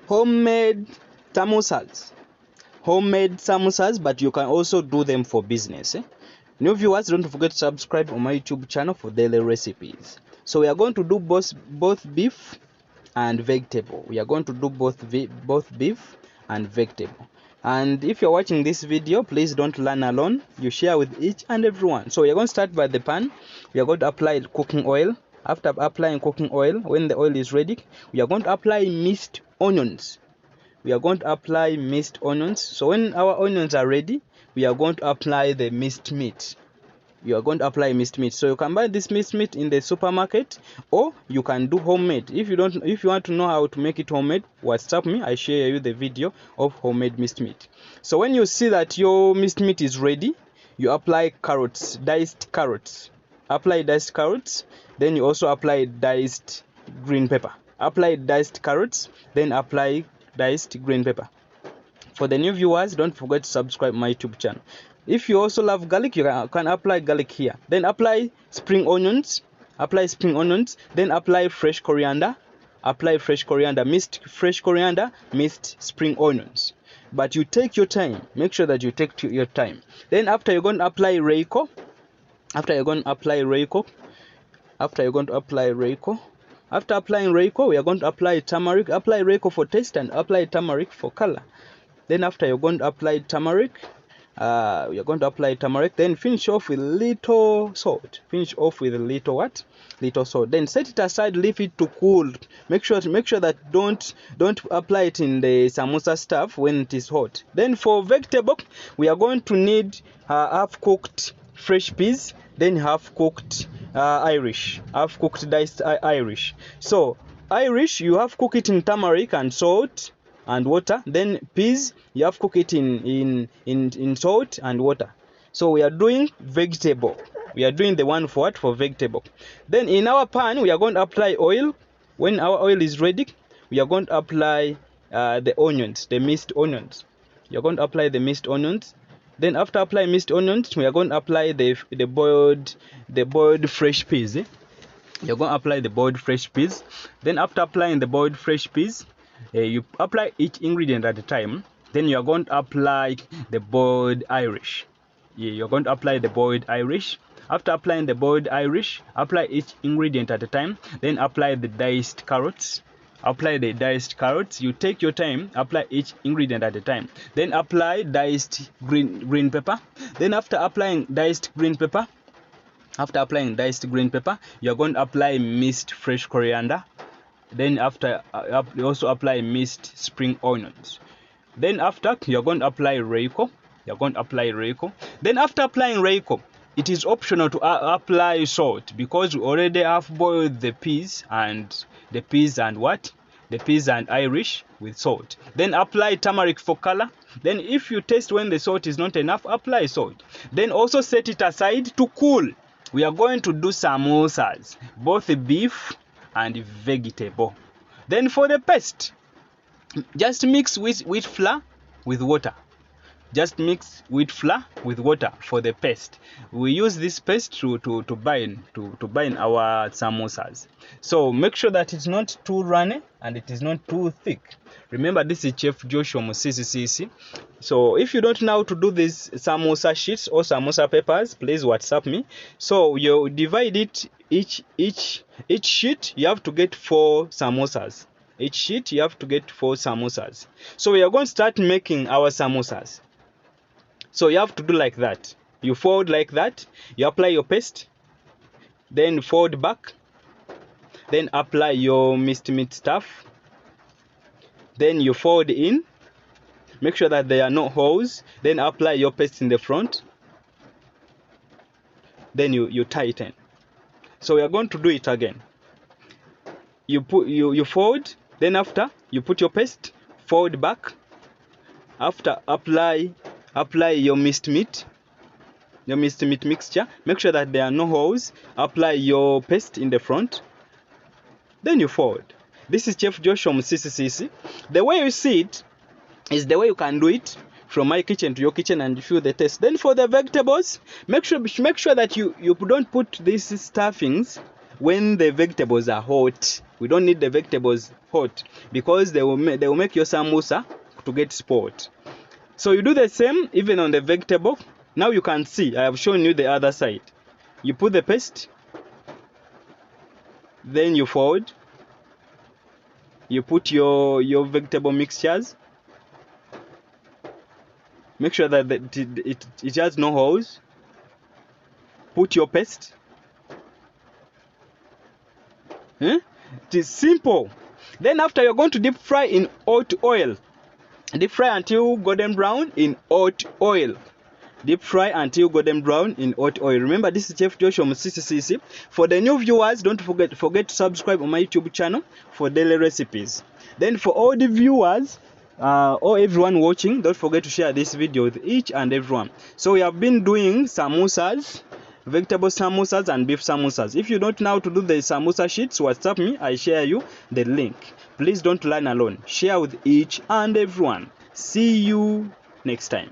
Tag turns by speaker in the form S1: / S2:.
S1: homemade samosas. Homemade samosas, but you can also do them for business. New viewers, don't forget to subscribe on my YouTube channel for daily recipes. So we are going to do both beef and vegetable. We are going to do both beef and vegetable. And if you're watching this video, please don't learn alone. You share with each and everyone. So we are going to start by the pan. We are going to apply cooking oil. After applying cooking oil, when the oil is ready, we are going to apply minced onions. We are going to apply minced onions. So when our onions are ready, we are going to apply the minced meat. You are going to apply minced meat. So you can buy this minced meat in the supermarket, or you can do homemade. If you want to know how to make it homemade, WhatsApp me. I share you the video of homemade minced meat. So when you see that your minced meat is ready, you apply carrots, diced carrots. Apply diced carrots. Then you also apply diced green pepper. Apply diced carrots. Then apply diced green pepper. For the new viewers, don't forget to subscribe my YouTube channel. If you also love garlic, you can apply garlic here. Then apply spring onions. Apply spring onions. Then apply fresh coriander. Apply fresh coriander, minced fresh coriander, minced spring onions. But you take your time. Make sure that you take your time. Then after, you're going to apply reiko. After applying reiko, we are going to apply turmeric. Apply reiko for taste and apply turmeric for color. Then after, you're going to apply turmeric. We are going to apply turmeric. Then finish off with little salt. Little salt. Then set it aside. Leave it to cool. Make sure that don't apply it in the samosa stuff when it is hot. Then for vegetable, we are going to need half cooked fresh peas. Then half cooked diced Irish. So Irish, you have cook it in turmeric and salt and water. Then peas, you have cook it in salt and water. So we are doing vegetable. We are doing the one for vegetable. Then in our pan, we are going to apply oil. When our oil is ready, we are going to apply the onions, the minced onions. You are going to apply the minced onions. Then after applying minced onions, we are going to apply the boiled fresh peas. You're going to apply the boiled fresh peas. Then after applying the boiled fresh peas, you apply each ingredient at a time. Then you are going to apply the boiled Irish. You're going to apply the boiled Irish. After applying the boiled Irish, apply each ingredient at a time. Then apply the diced carrots. Apply the diced carrots. You take your time. Apply each ingredient at a time. Then apply diced green pepper. Then after applying diced green pepper, you are going to apply minced fresh coriander. Then after, you also apply minced spring onions. Then after, you are going to apply reiko. Then after applying reiko, it is optional to apply salt, because we already have boiled the peas and Irish with salt. Then apply turmeric for color. Then if you taste when the salt is not enough, apply salt. Then also set it aside to cool. We are going to do samosas, both beef and vegetable. Then for the paste, just mix wheat flour with water. Just mix wheat flour with water for the paste. We use this paste to bind our samosas. So make sure that it's not too runny and it is not too thick. Remember, this is Chef Joshua Omusiisisiisi. So if you don't know how to do these samosa sheets or samosa papers, please WhatsApp me. So you divide it, each sheet you have to get 4 samosas. Each sheet you have to get 4 samosas. So we are going to start making our samosas. So you have to do like that. You fold like that. You apply your paste. Then fold back. Then apply your minced meat stuff. Then you fold in. Make sure that there are no holes. Then apply your paste in the front. Then you tighten. So we are going to do it again. You fold. Then after, you put your paste. Fold back. After, apply your minced meat mixture. Make sure that there are no holes. Apply your paste in the front. Then you fold. This is Chef Joshua Omusiisisiisi. The way you see it is the way you can do it from my kitchen to your kitchen and feel the taste. Then for the vegetables, make sure that you don't put these stuffings when the vegetables are hot. We don't need the vegetables hot because they will make your samosa to get spoiled. So you do the same even on the vegetable. Now you can see I have shown you the other side. You put the paste, then you fold. You put your vegetable mixtures. Make sure that it has no holes. Put your paste. It is simple. Then after, you're going to deep fry in hot oil. Deep fry until golden brown in hot oil. Deep fry until golden brown in hot oil. Remember, this is Chef Joshua Omusiisisiisi. For the new viewers, don't forget to subscribe on my YouTube channel for daily recipes. Then for all the viewers or everyone watching, don't forget to share this video with each and everyone. So we have been doing samosas, vegetable samosas and beef samosas. If you don't know how to do the samosa sheets, WhatsApp me, I share you the link. Please don't learn alone. Share with each and everyone. See you next time.